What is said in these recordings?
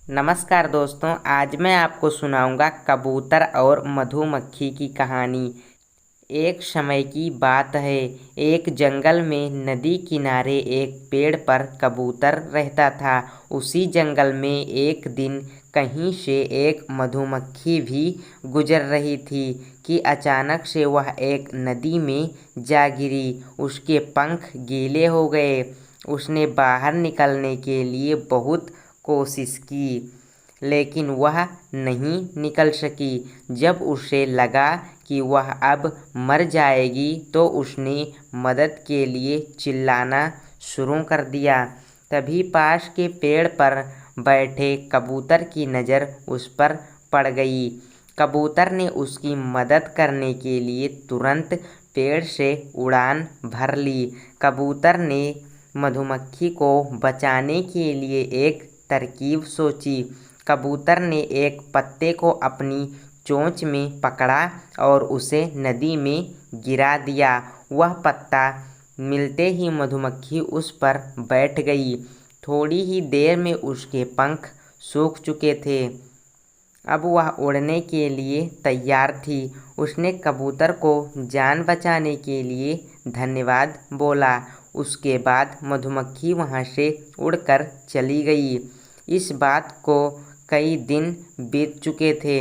नमस्कार दोस्तों, आज मैं आपको सुनाऊंगा कबूतर और मधुमक्खी की कहानी। एक समय की बात है, एक जंगल में नदी किनारे एक पेड़ पर कबूतर रहता था। उसी जंगल में एक दिन कहीं से एक मधुमक्खी भी गुजर रही थी कि अचानक से वह एक नदी में जा गिरी। उसके पंख गीले हो गए। उसने बाहर निकलने के लिए बहुत कोशिश की, लेकिन वह नहीं निकल सकी। जब उसे लगा कि वह अब मर जाएगी तो उसने मदद के लिए चिल्लाना शुरू कर दिया। तभी पास के पेड़ पर बैठे कबूतर की नज़र उस पर पड़ गई। कबूतर ने उसकी मदद करने के लिए तुरंत पेड़ से उड़ान भर ली। कबूतर ने मधुमक्खी को बचाने के लिए एक तरकीब सोची। कबूतर ने एक पत्ते को अपनी चोंच में पकड़ा और उसे नदी में गिरा दिया। वह पत्ता मिलते ही मधुमक्खी उस पर बैठ गई। थोड़ी ही देर में उसके पंख सूख चुके थे। अब वह उड़ने के लिए तैयार थी। उसने कबूतर को जान बचाने के लिए धन्यवाद बोला। उसके बाद मधुमक्खी वहाँ से उड़कर चली गई। इस बात को कई दिन बीत चुके थे।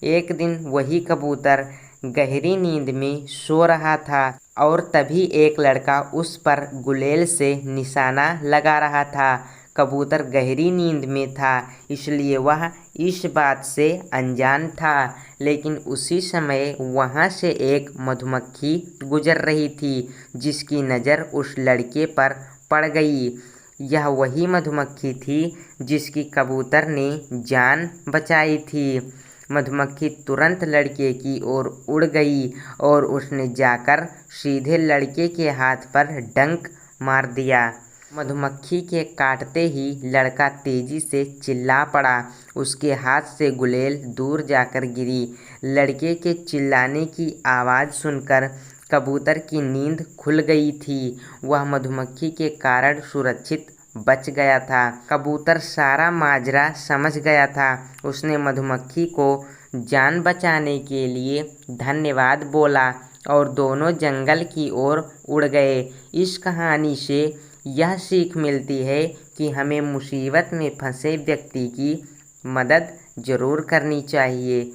एक दिन वही कबूतर गहरी नींद में सो रहा था और तभी एक लड़का उस पर गुलेल से निशाना लगा रहा था। कबूतर गहरी नींद में था, इसलिए वह इस बात से अनजान था। लेकिन उसी समय वहाँ से एक मधुमक्खी गुजर रही थी, जिसकी नज़र उस लड़के पर पड़ गई। यह वही मधुमक्खी थी जिसकी कबूतर ने जान बचाई थी। मधुमक्खी तुरंत लड़के की ओर उड़ गई और उसने जाकर सीधे लड़के के हाथ पर डंक मार दिया। मधुमक्खी के काटते ही लड़का तेजी से चिल्ला पड़ा। उसके हाथ से गुलेल दूर जाकर गिरी। लड़के के चिल्लाने की आवाज़ सुनकर कबूतर की नींद खुल गई थी। वह मधुमक्खी के कारण सुरक्षित बच गया था। कबूतर सारा माजरा समझ गया था। उसने मधुमक्खी को जान बचाने के लिए धन्यवाद बोला और दोनों जंगल की ओर उड़ गए। इस कहानी से यह सीख मिलती है कि हमें मुसीबत में फंसे व्यक्ति की मदद ज़रूर करनी चाहिए।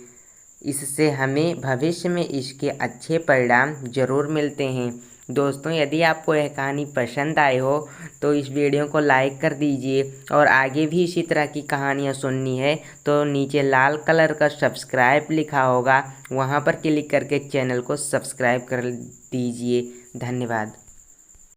इससे हमें भविष्य में इसके अच्छे परिणाम ज़रूर मिलते हैं। दोस्तों, यदि आपको यह कहानी पसंद आए हो तो इस वीडियो को लाइक कर दीजिए और आगे भी इसी तरह की कहानियाँ सुननी है तो नीचे लाल कलर का सब्सक्राइब लिखा होगा, वहाँ पर क्लिक करके चैनल को सब्सक्राइब कर दीजिए। धन्यवाद।